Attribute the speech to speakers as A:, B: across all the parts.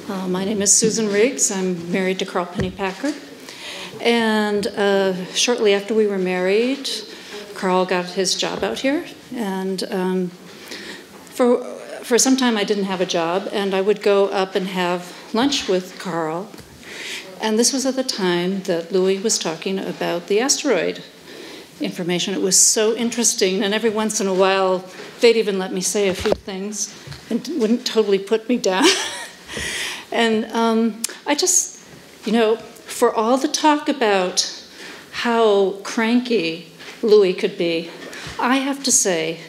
A: My name is Susan Riggs. I'm married to Carl Pennypacker. And shortly after we were married, Carl got his job out here. And for some time I didn't have a job, and I would go up and have lunch with Carl. And this was at the time that Louis was talking about the asteroid information. It was so interesting, and every once in a while they'd even let me say a few things and wouldn't totally put me down. And I just, for all the talk about how cranky Louis could be, I have to say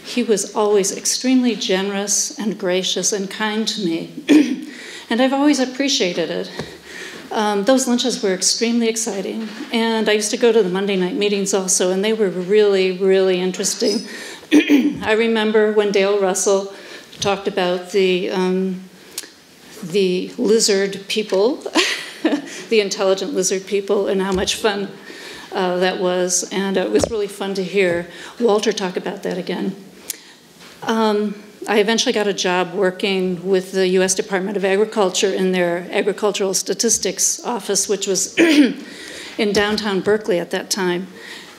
A: he was always extremely generous and gracious and kind to me. And I've always appreciated it. Those lunches were extremely exciting. And I used to go to the Monday night meetings also, and they were really, really interesting. I remember when Dale Russell talked about the lizard people, the intelligent lizard people, and how much fun that was. And it was really fun to hear Walter talk about that again. I eventually got a job working with the U.S. Department of Agriculture in their Agricultural Statistics Office, which was in downtown Berkeley at that time.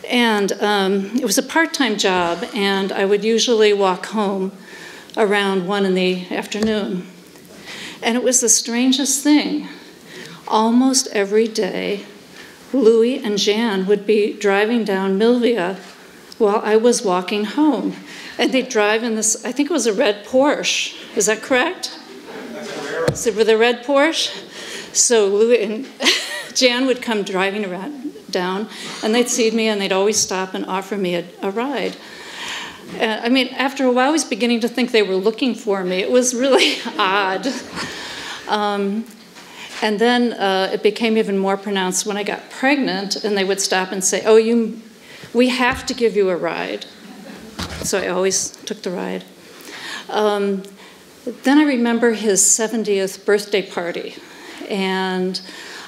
A: And it was a part-time job, and I would usually walk home around 1 in the afternoon. And it was the strangest thing. Almost every day, Louis and Jan would be driving down Milvia while I was walking home. And they'd drive in this, I think it was a red Porsche. Is that correct? So with a red Porsche? So Louis and Jan would come driving around down, and they'd see me, and they'd always stop and offer me a ride. I mean, after a while, I was beginning to think they were looking for me. It was really odd. And then it became even more pronounced when I got pregnant, and they would stop and say, "Oh, we have to give you a ride." So I always took the ride. Then I remember his 70th birthday party, and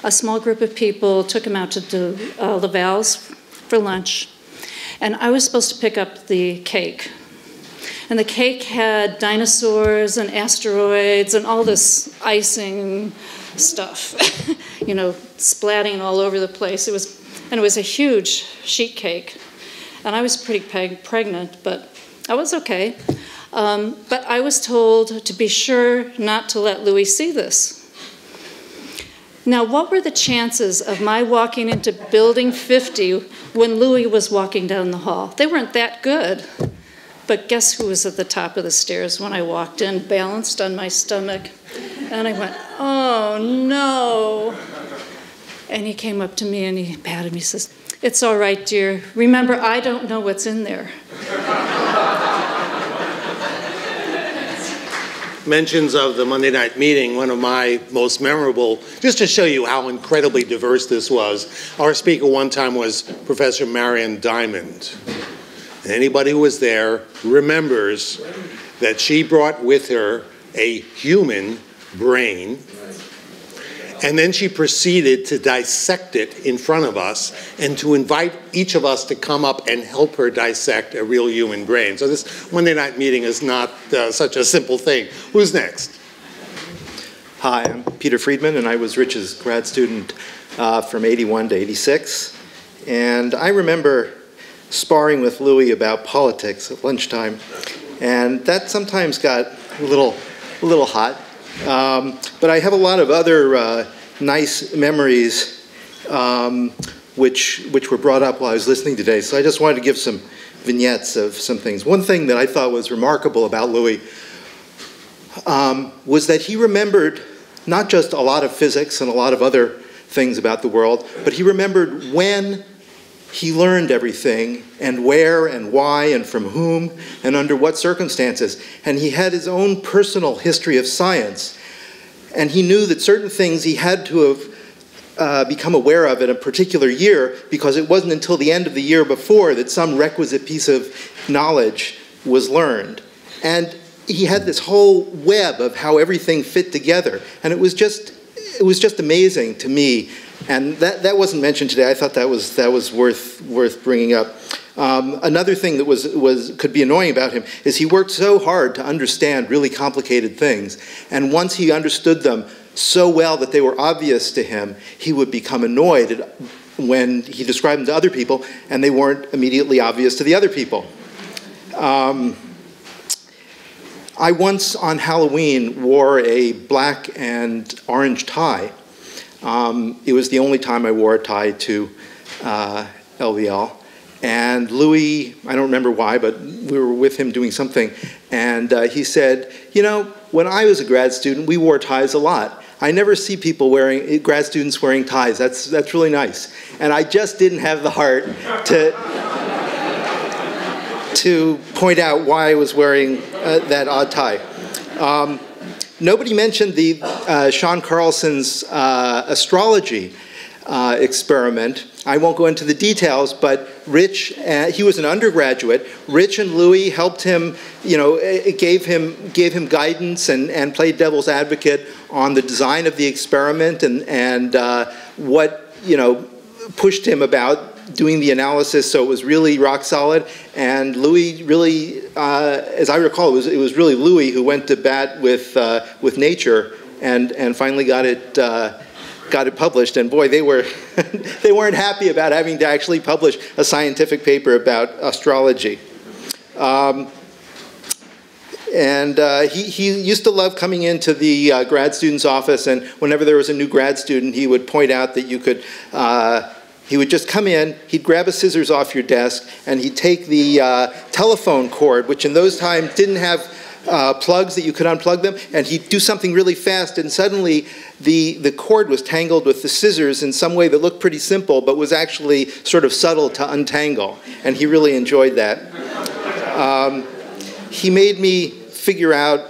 A: a small group of people took him out to Laval's for lunch, and I was supposed to pick up the cake. And the cake had dinosaurs and asteroids and all this icing stuff, splatting all over the place. It was a huge sheet cake. And I was pretty pregnant, but I was okay. But I was told to be sure not to let Louis see this. Now, what were the chances of my walking into Building 50 when Louis was walking down the hall? They weren't that good. But guess who was at the top of the stairs when I walked in, balanced on my stomach? And I went, "Oh, no." And he came up to me and he patted me and says, "It's all right, dear. Remember, I don't know what's in there."
B: Mentions of the Monday night meeting, one of my most memorable, just to show you how incredibly diverse this was. Our speaker one time was Professor Marion Diamond. And anybody who was there remembers that she brought with her a human brain, and then she proceeded to dissect it in front of us and to invite each of us to come up and help her dissect a real human brain. So this Monday night meeting is not such a simple thing. Who's next?
C: Hi, I'm Peter Friedman, and I was Rich's grad student from 81 to 86. And I remember sparring with Louis about politics at lunchtime, and that sometimes got a little hot. But I have a lot of other nice memories which were brought up while I was listening today. So I just wanted to give some vignettes of some things. One thing that I thought was remarkable about Louis was that he remembered not just a lot of physics and a lot of other things about the world, but he remembered when he learned everything, and where and why and from whom and under what circumstances. And he had his own personal history of science. And he knew that certain things he had to have become aware of in a particular year, because it wasn't until the end of the year before that some requisite piece of knowledge was learned. And he had this whole web of how everything fit together. And it was just amazing to me. And that wasn't mentioned today. I thought that was worth bringing up. Another thing that could be annoying about him is he worked so hard to understand really complicated things, and once he understood them so well that they were obvious to him, he would become annoyed when he described them to other people and they weren't immediately obvious to the other people. I once on Halloween wore a black and orange tie. It was the only time I wore a tie to LVL. And Louis, I don't remember why, but we were with him doing something, and he said, you know, when I was a grad student, we wore ties a lot. I never see people grad students wearing ties. That's really nice. And I just didn't have the heart to point out why I was wearing that odd tie. Nobody mentioned the Sean Carlson's astrology experiment. I won't go into the details, but Rich, he was an undergraduate. Rich and Louis helped him, you know, gave him guidance and played devil's advocate on the design of the experiment and what, you know, pushed him about doing the analysis so it was really rock solid. And Louis really, as I recall, it was really Louis who went to bat with Nature and finally got it published. And boy, they weren't happy about having to actually publish a scientific paper about astrology. He used to love coming into the grad student's office, and whenever there was a new grad student, he would point out that you could, he would just come in, he'd grab a scissors off your desk, and he'd take the telephone cord, which in those times didn't have plugs that you could unplug them, and he'd do something really fast, and suddenly the cord was tangled with the scissors in some way that looked pretty simple, but was actually sort of subtle to untangle, and he really enjoyed that. He made me figure out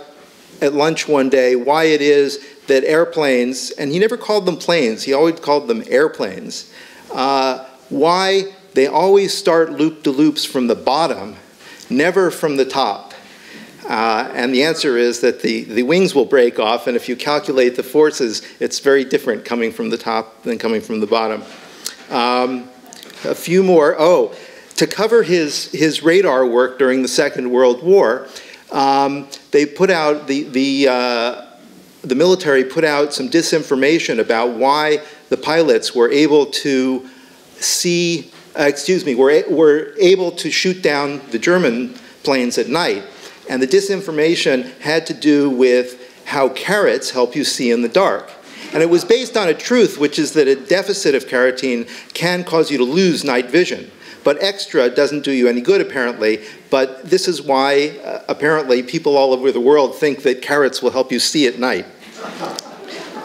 C: at lunch one day why it is that airplanes, and he never called them planes, he always called them airplanes, why they always start loop-de-loops from the bottom, never from the top. And the answer is that the wings will break off, and if you calculate the forces, it's very different coming from the top than coming from the bottom. A few more. Oh, to cover his radar work during the Second World War, they put out, the military put out some disinformation about why the pilots were able to see, were able to shoot down the German planes at night. And the disinformation had to do with how carrots help you see in the dark. And it was based on a truth, which is that a deficit of carotene can cause you to lose night vision. But extra doesn't do you any good, apparently. But this is why, apparently, people all over the world think that carrots will help you see at night.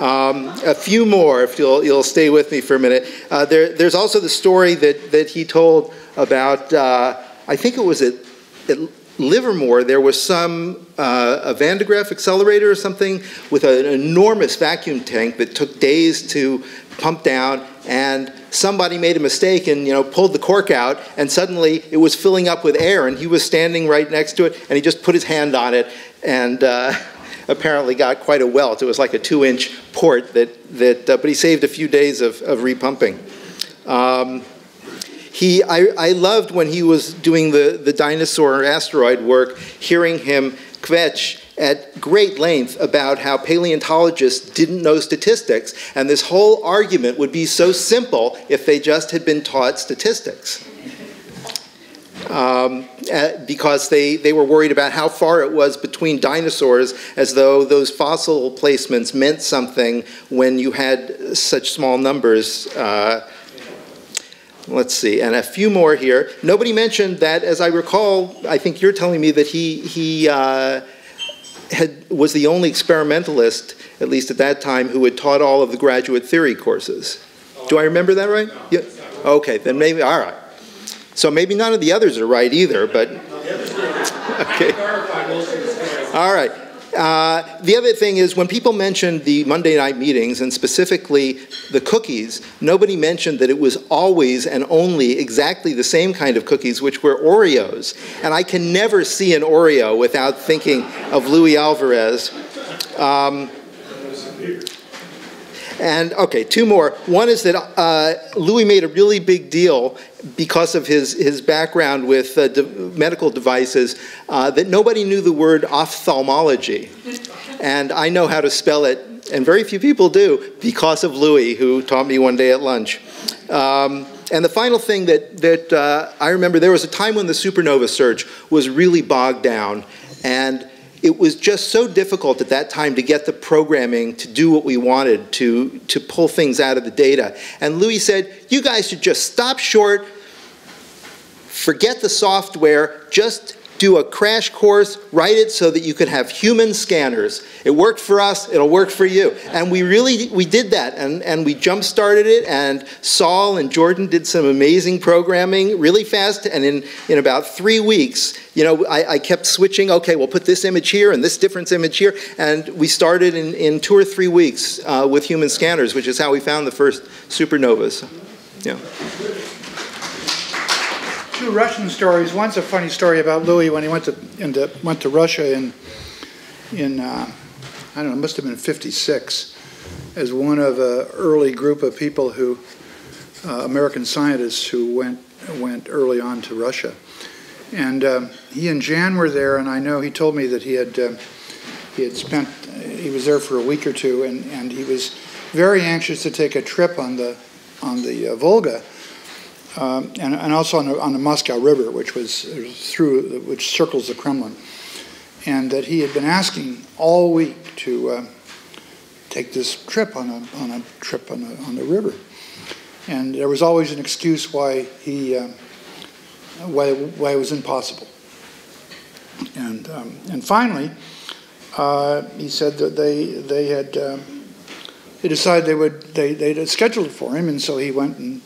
C: A few more, if you'll stay with me for a minute. There's also the story that he told about, I think it was at Livermore, there was a Van de Graaff accelerator or something with an enormous vacuum tank that took days to pump down, and somebody made a mistake and pulled the cork out, and suddenly it was filling up with air, and he was standing right next to it, and he just put his hand on it, and apparently got quite a welt. It was like a 2-inch port but he saved a few days of repumping. I loved when he was doing the dinosaur asteroid work, hearing him kvetch at great length about how paleontologists didn't know statistics, and this whole argument would be so simple if they just had been taught statistics. Because they were worried about how far it was between dinosaurs, as though those fossil placements meant something when you had such small numbers. Let's see, and a few more here. Nobody mentioned that, as I recall, I think you're telling me that he was the only experimentalist, at least at that time, who had taught all of the graduate theory courses. Do I remember that right? Yeah. Okay, then maybe, all right. So maybe none of the others are right either, but, okay. All right. The other thing is, when people mentioned the Monday night meetings, and specifically the cookies, nobody mentioned that it was always and only exactly the same kind of cookies, which were Oreos. And I can never see an Oreo without thinking of Louis Alvarez. And okay, two more. One is that Louis made a really big deal because of his background with medical devices that nobody knew the word ophthalmology. And I know how to spell it, and very few people do, because of Louis, who taught me one day at lunch. And the final thing that I remember, there was a time when the supernova search was really bogged down, and it was just so difficult at that time to get the programming to do what we wanted, to pull things out of the data. And Louis said, you guys should just stop short, forget the software, just do a crash course, write it so that you could have human scanners. It worked for us, it'll work for you. And we did that, and we jump-started it, and Saul and Jordan did some amazing programming really fast, and in about 3 weeks, you know, I kept switching, okay, we'll put this image here and this difference image here, and we started in 2 or 3 weeks with human scanners, which is how we found the first supernovas. Yeah.
D: Two Russian stories. One's a funny story about Louis when he went to Russia in I don't know, it must have been 56, as one of an early group of people who American scientists who went early on to Russia, and he and Jan were there, and I know he told me that he was there for a week or two, and he was very anxious to take a trip on the Volga. And also on the Moscow River, which circles the Kremlin, and that he had been asking all week to take this trip on the river, and there was always an excuse why it was impossible. And finally, he said that they decided they had scheduled it for him, and so he went and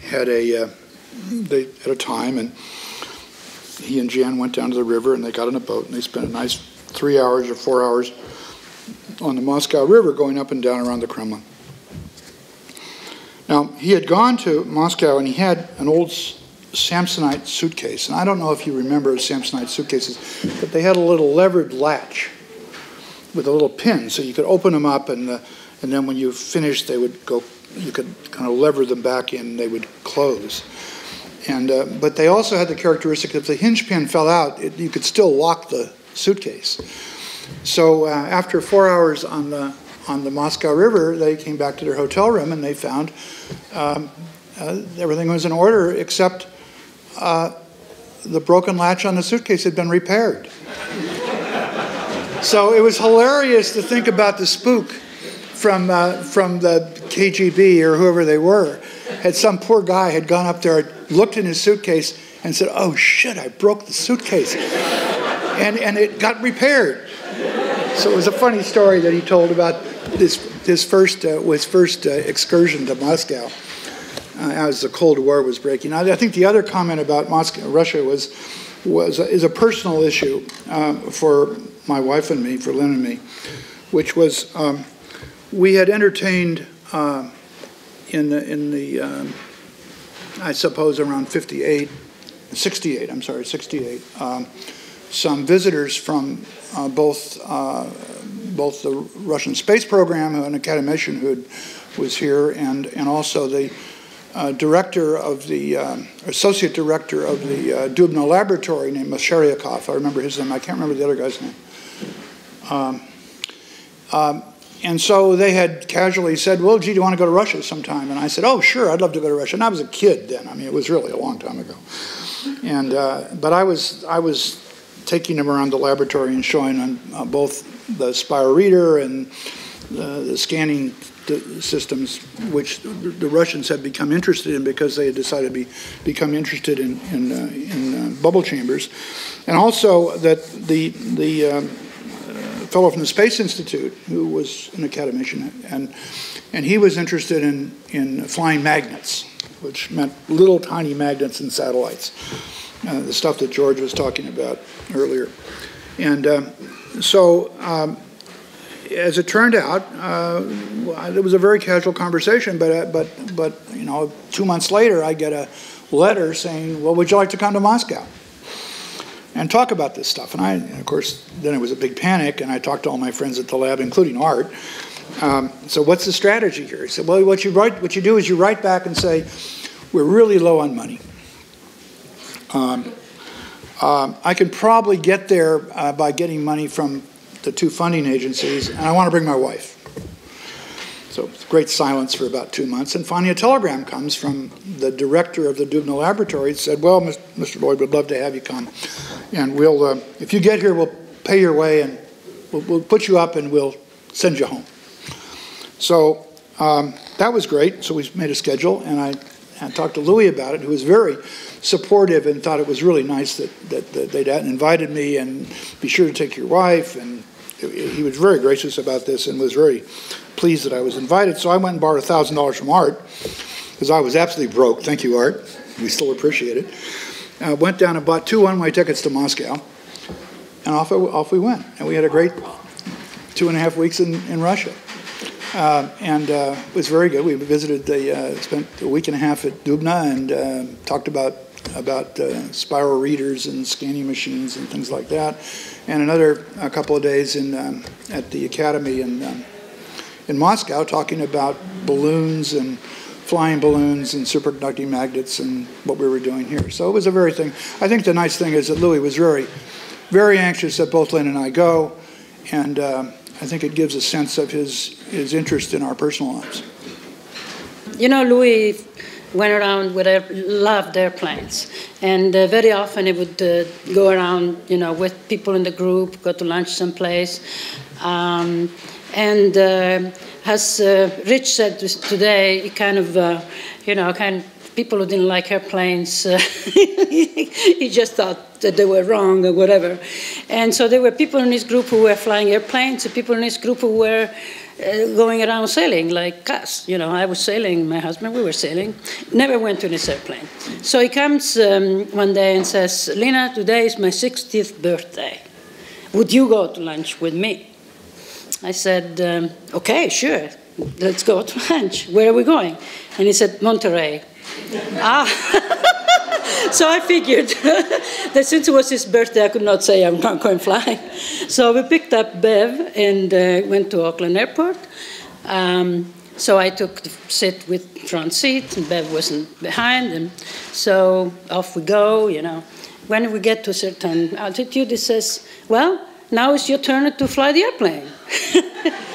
D: had a time, and he and Jan went down to the river, and they got on a boat, and they spent a nice 3 hours or 4 hours on the Moscow River going up and down around the Kremlin. Now, he had gone to Moscow, and he had an old Samsonite suitcase, and I don't know if you remember Samsonite suitcases, but they had a little levered latch with a little pin, so you could open them up, and then when you finished, they would go. You could kind of lever them back in, and they would close. And but they also had the characteristic that if the hinge pin fell out, you could still lock the suitcase. So after 4 hours on the Moscow River, they came back to their hotel room, and they found everything was in order except the broken latch on the suitcase had been repaired. So it was hilarious to think about the spook from the KGB or whoever they were. Some poor guy had gone up there, looked in his suitcase, and said, "Oh shit, I broke the suitcase," and it got repaired. So it was a funny story that he told about his first excursion to Moscow as the Cold War was breaking out. I think the other comment about Russia is a personal issue for my wife and me, for Lynn and me, which was we had entertained I suppose around 68, some visitors from both the Russian space program, an academician who was here, and also the director of the associate director of the Dubno laboratory named Masharyakov. I remember his name. I can't remember the other guy's name. And so they had casually said, "Well, gee, do you want to go to Russia sometime?" And I said, "Oh, sure, I'd love to go to Russia." And I was a kid then. I mean, it was really a long time ago. And but I was taking them around the laboratory and showing them both the spiroreader and the scanning systems, which the Russians had become interested in because they had decided to become interested in bubble chambers, and also that the fellow from the Space Institute, who was an academician, and he was interested in flying magnets, which meant little tiny magnets in satellites, the stuff that George was talking about earlier. And so as it turned out, it was a very casual conversation, but 2 months later, I get a letter saying, "Well, would you like to come to Moscow and talk about this stuff?" And of course, then it was a big panic, and I talked to all my friends at the lab, including Art. So what's the strategy here? He said, well, what you do is you write back and say, we're really low on money. I can probably get there by getting money from the 2 funding agencies, and I want to bring my wife. So great silence for about 2 months, and finally a telegram comes from the director of the Dubna laboratory. It said, well, Mr. Lloyd, we'd love to have you come, and we'll, if you get here, we'll pay your way, and we'll put you up, and we'll send you home. So that was great. So we made a schedule, and I talked to Louis about it, who was very supportive and thought it was really nice that they'd invited me, and be sure to take your wife. And he was very gracious about this and was very pleased that I was invited. So I went and borrowed $1,000 from Art, because I was absolutely broke. Thank you, Art. We still appreciate it. Went down and bought 2 one-way tickets to Moscow, and off we went. And we had a great 2.5 weeks in Russia. It was very good. We visited spent a week and a half at Dubna and talked about spiral readers and scanning machines and things like that. And a couple of days at the academy in Moscow, talking about balloons and flying balloons and superconducting magnets and what we were doing here. So it was a very thing. I think the nice thing is that Louis was very, very anxious that both Lynn and I go, and I think it gives a sense of his interest in our personal lives.
E: You know, Louis went around loved airplanes, and very often he would go around, you know, with people in the group, go to lunch someplace, as Rich said today, he kind of, people who didn't like airplanes, he just thought that they were wrong or whatever. And so there were people in his group who were flying airplanes, and people in his group who were going around sailing, like us. You know, I was sailing, my husband, we were sailing, never went to this airplane. So he comes one day and says, Lena, today is my 60th birthday. Would you go to lunch with me? I said, okay, sure, let's go to lunch. Where are we going? And he said, Monterey. So I figured that since it was his birthday, I could not say I'm not going flying. So we picked up Bev and went to Auckland Airport. So I took the seat with front seat, and Bev wasn't behind, and so off we go, you know. When we get to a certain altitude, he says, well, now it's your turn to fly the airplane.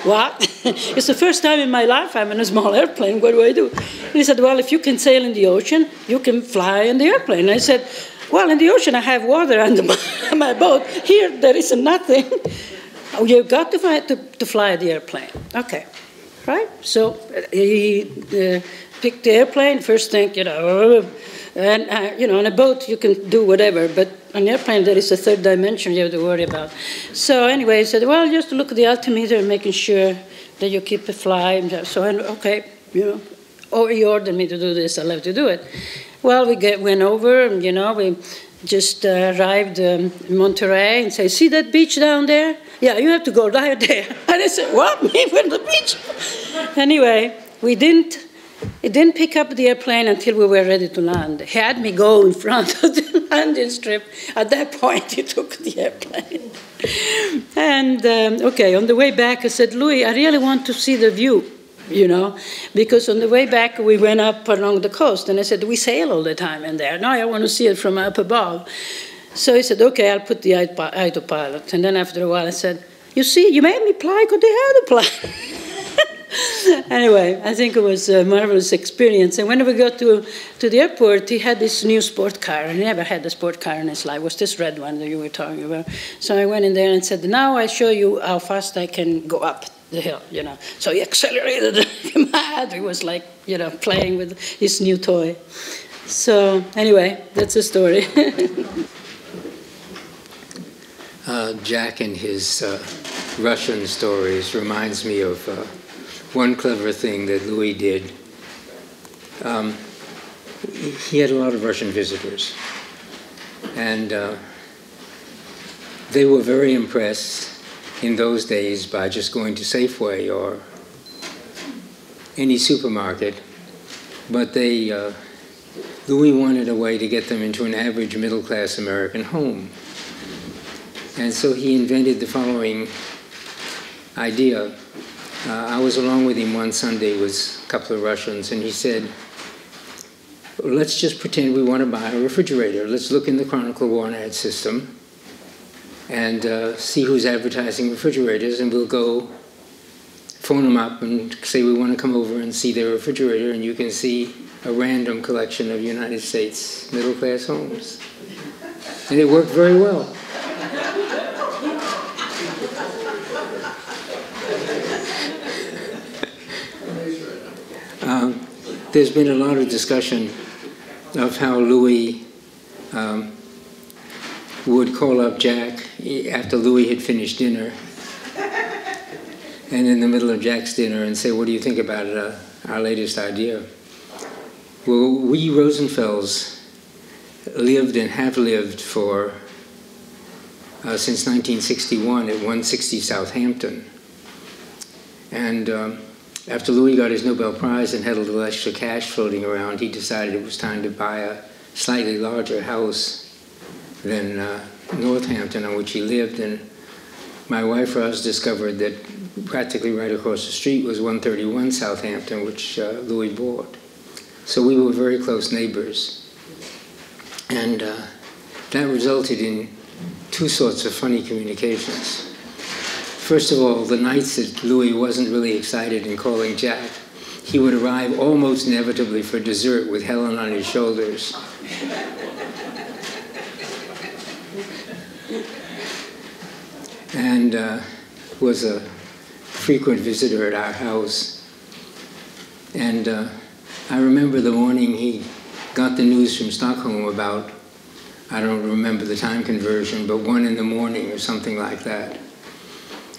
E: What? It's the first time in my life I'm in a small airplane. What do I do? And he said, well, if you can sail in the ocean, you can fly in the airplane. And I said, well, in the ocean I have water under my boat. Here there is nothing. Oh, you've got to fly the airplane. Okay, right? So he picked the airplane. First thing, you know, and you know, on a boat you can do whatever, but on an airplane there is a third dimension you have to worry about. So anyway, he said, well, just look at the altimeter and making sure that you keep it flying. So okay, you know, oh, he ordered me to do this, I'll have to do it. Well, we went over, and you know, we just arrived in Monterey and say, see that beach down there? Yeah, you have to go right there. And I said, what? Me from the beach? Anyway, it didn't pick up the airplane until we were ready to land. He had me go in front of the landing strip. At that point, he took the airplane. And, okay, on the way back, I said, Louis, I really want to see the view, you know, because on the way back, we went up along the coast. And I said, we sail all the time in there. No, I want to see it from up above. So he said, okay, I'll put the autopilot. And then after a while, I said, you see, you made me fly because they had a plane. Anyway, I think it was a marvelous experience. And when we got to the airport, he had this new sport car. He never had a sport car in his life. It was this red one that you were talking about. So I went in there and said, now I show you how fast I can go up the hill, you know. So he accelerated mad. He was like, you know, playing with his new toy. So anyway, that's the story.
F: Jack and his Russian stories reminds me of one clever thing that Louis did. He had a lot of Russian visitors, and they were very impressed in those days by just going to Safeway or any supermarket, but Louis wanted a way to get them into an average middle-class American home. And so he invented the following idea. I was along with him one Sunday with a couple of Russians, and he said, let's just pretend we want to buy a refrigerator. Let's look in the Chronicle Warren ad system and see who's advertising refrigerators, and we'll go phone them up and say we want to come over and see their refrigerator, and you can see a random collection of United States middle-class homes. And it worked very well. There's been a lot of discussion of how Louis would call up Jack after Louis had finished dinner, and in the middle of Jack's dinner, and say, what do you think about our latest idea? Well, we Rosenfels lived and have lived for since 1961 at 160 Southampton. And after Louis got his Nobel Prize and had a little extra cash floating around, he decided it was time to buy a slightly larger house than Northampton, on which he lived. And my wife Roz discovered that practically right across the street was 131 Southampton, which Louis bought. So we were very close neighbors. And that resulted in two sorts of funny communications. First of all, the nights that Louis wasn't really excited in calling Jack, he would arrive almost inevitably for dessert with Helen on his shoulders. And was a frequent visitor at our house. And I remember the morning he got the news from Stockholm about, I don't remember the time conversion, but 1 in the morning or something like that.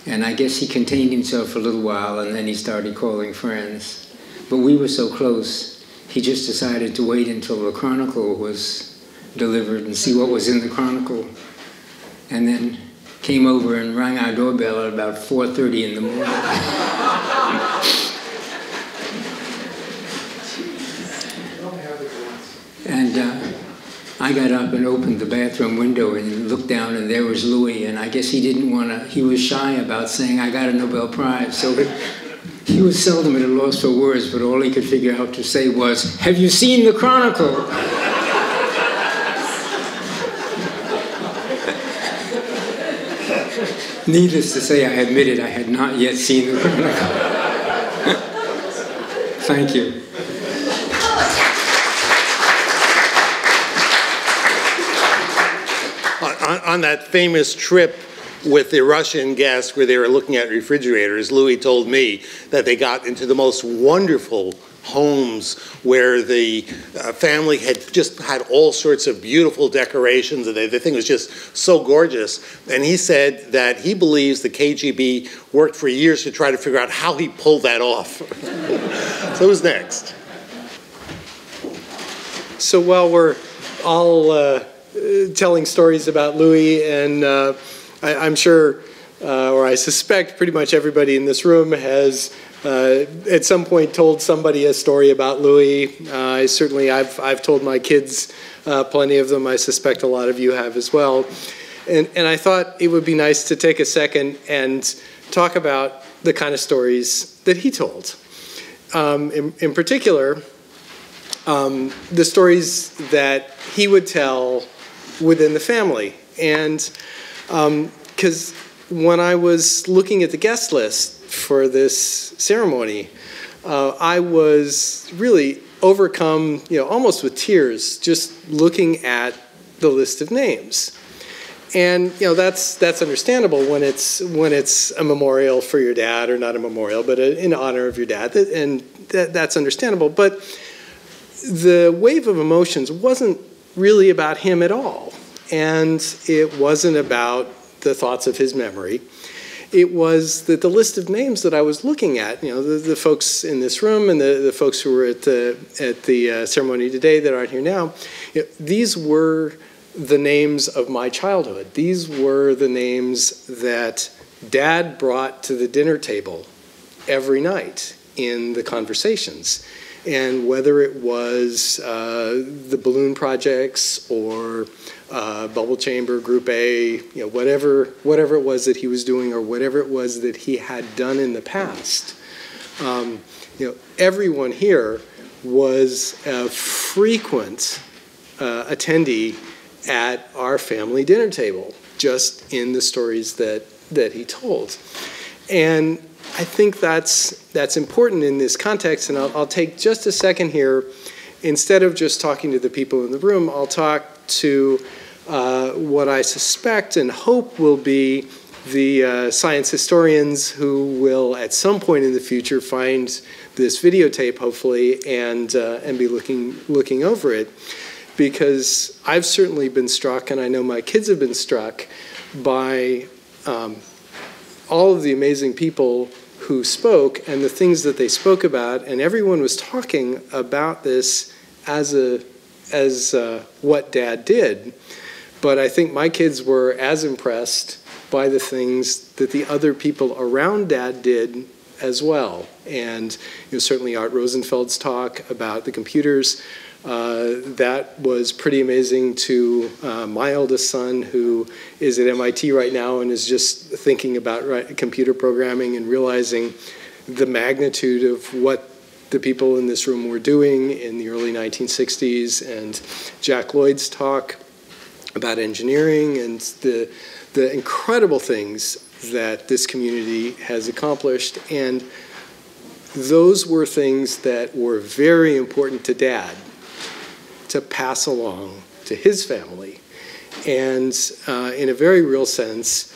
F: And I guess he contained himself for a little while, and then he started calling friends. But we were so close, he just decided to wait until the Chronicle was delivered and see what was in the Chronicle. And then came over and rang our doorbell at about 4:30 in the morning. And I got up and opened the bathroom window and looked down, and there was Louis. And I guess he didn't want to, he was shy about saying, I got a Nobel Prize. So he was seldom at a loss for words, but all he could figure out to say was, have you seen the Chronicle? Needless to say, I admitted I had not yet seen the Chronicle. Thank you.
B: On that famous trip with the Russian guests where they were looking at refrigerators, Louis told me that they got into the most wonderful homes where the family had just had all sorts of beautiful decorations, and the thing was just so gorgeous. And he said that he believes the KGB worked for years to try to figure out how he pulled that off. So who's next?
G: So while we're all telling stories about Louis, and I'm sure, or I suspect pretty much everybody in this room has at some point told somebody a story about Louis. I've told my kids plenty of them. I suspect a lot of you have as well. And I thought it would be nice to take a second and talk about the kind of stories that he told. In particular, the stories that he would tell within the family. And because when I was looking at the guest list for this ceremony, I was really overcome, almost with tears, just looking at the list of names. And that's understandable when it's a memorial for your dad, or not a memorial, but in honor of your dad, and that's understandable. But the wave of emotions wasn't really about him at all, and it wasn't about the thoughts of his memory. It was that the list of names that I was looking at, the folks in this room and the folks who were at the ceremony today that aren't here now, these were the names of my childhood. These were the names that Dad brought to the dinner table every night in the conversations. And whether it was the balloon projects or bubble chamber, group A, whatever it was that he was doing or whatever it was that he had done in the past. Everyone here was a frequent attendee at our family dinner table, just in the stories that he told. And I think that's important in this context, and I'll take just a second here. Instead of just talking to the people in the room, I'll talk to what I suspect and hope will be the science historians who will, at some point in the future, find this videotape, hopefully, and be looking over it. Because I've certainly been struck, and I know my kids have been struck, by all of the amazing people who spoke and the things that they spoke about, and everyone was talking about this as what Dad did. But I think my kids were as impressed by the things that the other people around Dad did as well. And certainly Art Rosenfeld's talk about the computers, that was pretty amazing to my eldest son, who is at MIT right now and is just thinking about computer programming and realizing the magnitude of what the people in this room were doing in the early 1960s, and Jack Lloyd's talk about engineering and the incredible things that this community has accomplished. And those were things that were very important to Dad to pass along to his family. And in a very real sense,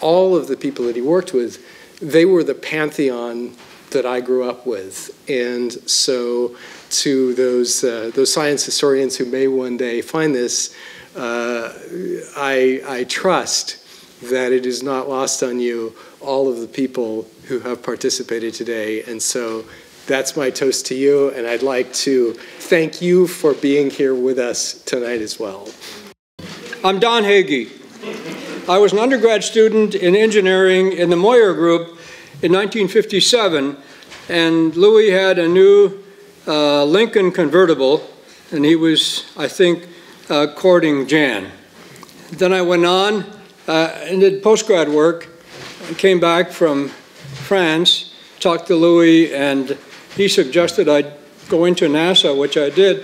G: all of the people that he worked with, they were the pantheon that I grew up with. And so to those science historians who may one day find this, I trust that it is not lost on you, all of the people who have participated today. And so that's my toast to you, and I'd like to thank you for being here with us tonight as well.
H: I'm Don Hagee. I was an undergrad student in engineering in the Moyer Group in 1957, and Louis had a new Lincoln convertible, and he was, I think, courting Jan. Then I went on and did postgrad work. I came back from France, talked to Louis, and he suggested I go into NASA, which I did,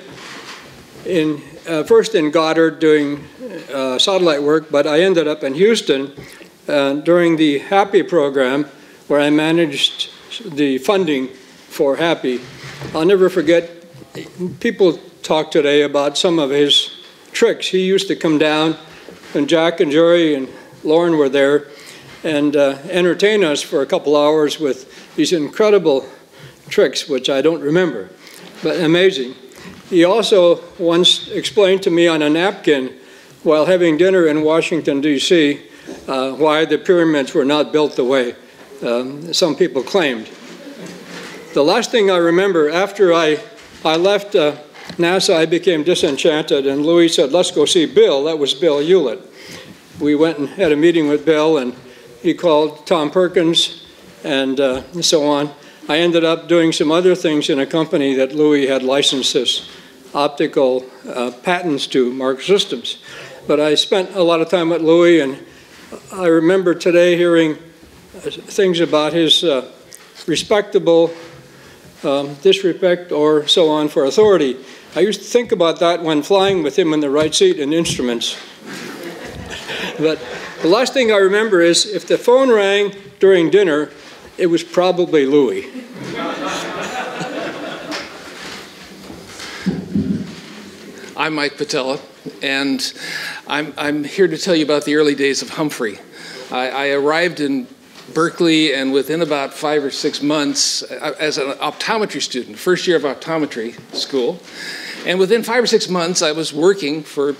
H: first in Goddard doing satellite work, but I ended up in Houston during the HAPPY program, where I managed the funding for HAPPY. I'll never forget, people talk today about some of his tricks. He used to come down, and Jack and Jerry and Lauren were there, and entertain us for a couple hours with these incredible tricks, which I don't remember, but amazing. He also once explained to me on a napkin while having dinner in Washington, D.C., why the pyramids were not built the way some people claimed. The last thing I remember, after I left NASA, I became disenchanted, and Louis said, let's go see Bill. That was Bill Hewlett. We went and had a meeting with Bill, and he called Tom Perkins, and so on. I ended up doing some other things in a company that Louis had licensed his optical patents to, Mark Systems. But I spent a lot of time with Louis, and I remember today hearing things about his respectable disrespect or so on for authority. I used to think about that when flying with him in the right seat in instruments. But the last thing I remember is if the phone rang during dinner, it was probably Louis.
I: I'm Mike Patella, and I'm here to tell you about the early days of Humphrey. I arrived in Berkeley, and within about 5 or 6 months, as an optometry student, first year of optometry school, and within 5 or 6 months, I was working for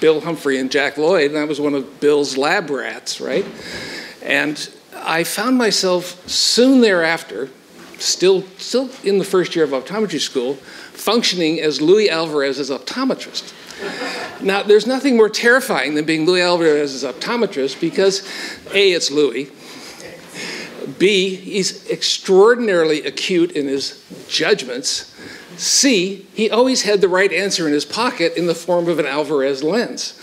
I: Bill Humphrey and Jack Lloyd, and I was one of Bill's lab rats, right? And I found myself soon thereafter, still in the first year of optometry school, functioning as Louis Alvarez's optometrist. Now, there's nothing more terrifying than being Louis Alvarez's optometrist because A, it's Louis, B, he's extraordinarily acute in his judgments, C, he always had the right answer in his pocket in the form of an Alvarez lens.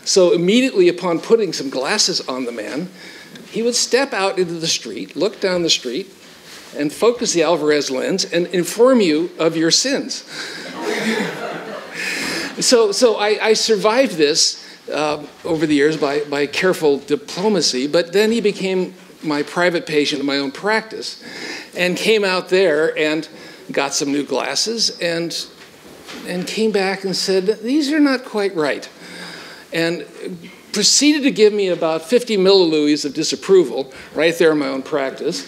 I: So immediately upon putting some glasses on the man, he would step out into the street, look down the street, and focus the Alvarez lens and inform you of your sins. So I survived this over the years by careful diplomacy, but then he became my private patient in my own practice and came out there and got some new glasses and came back and said, these are not quite right. And proceeded to give me about 50 millilouis of disapproval right there in my own practice.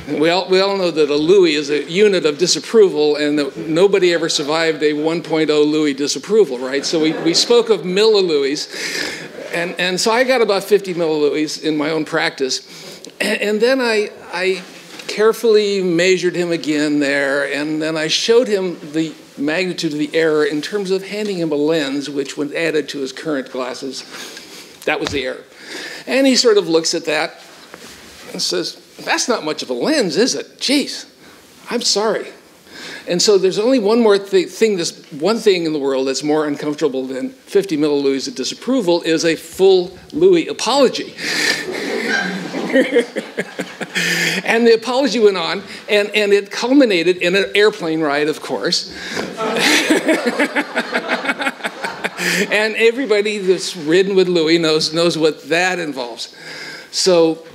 I: We all know that a Louis is a unit of disapproval and that nobody ever survived a 1.0 Louis disapproval, right? So we spoke of millilouis. And so I got about 50 millilouis in my own practice. And then I carefully measured him again there, and then I showed him the magnitude of the error in terms of handing him a lens, which when added to his current glasses, that was the error. And he sort of looks at that and says, that's not much of a lens, is it? Jeez, I'm sorry. And so there's only one more one thing in the world that's more uncomfortable than 50 millilouis of disapproval is a full Louis apology. And the apology went on, and it culminated in an airplane ride, of course. And everybody that's ridden with Louis knows what that involves. So,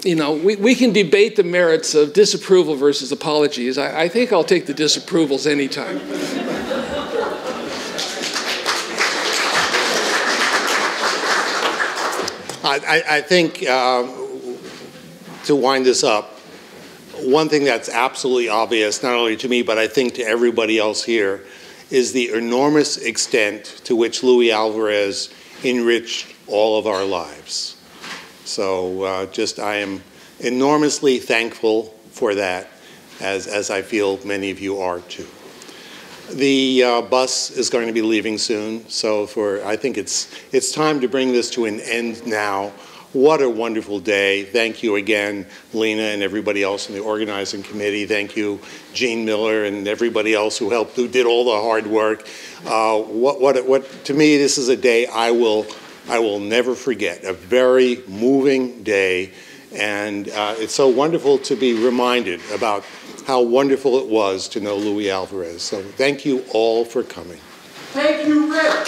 I: you know, we can debate the merits of disapproval versus apologies. I think I'll take the disapprovals anytime.
B: I think, to wind this up, one thing that's absolutely obvious, not only to me, but I think to everybody else here, is the enormous extent to which Louis Alvarez enriched all of our lives. So I am enormously thankful for that, as I feel many of you are too. The bus is going to be leaving soon, so I think it's time to bring this to an end now. What a wonderful day. Thank you again, Lena and everybody else in the organizing committee. Thank you, Gene Miller and everybody else who did all the hard work. To me, this is a day I will never forget, a very moving day. And it's so wonderful to be reminded about how wonderful it was to know Louis Alvarez. So thank you all for coming.
G: Thank you, Rick.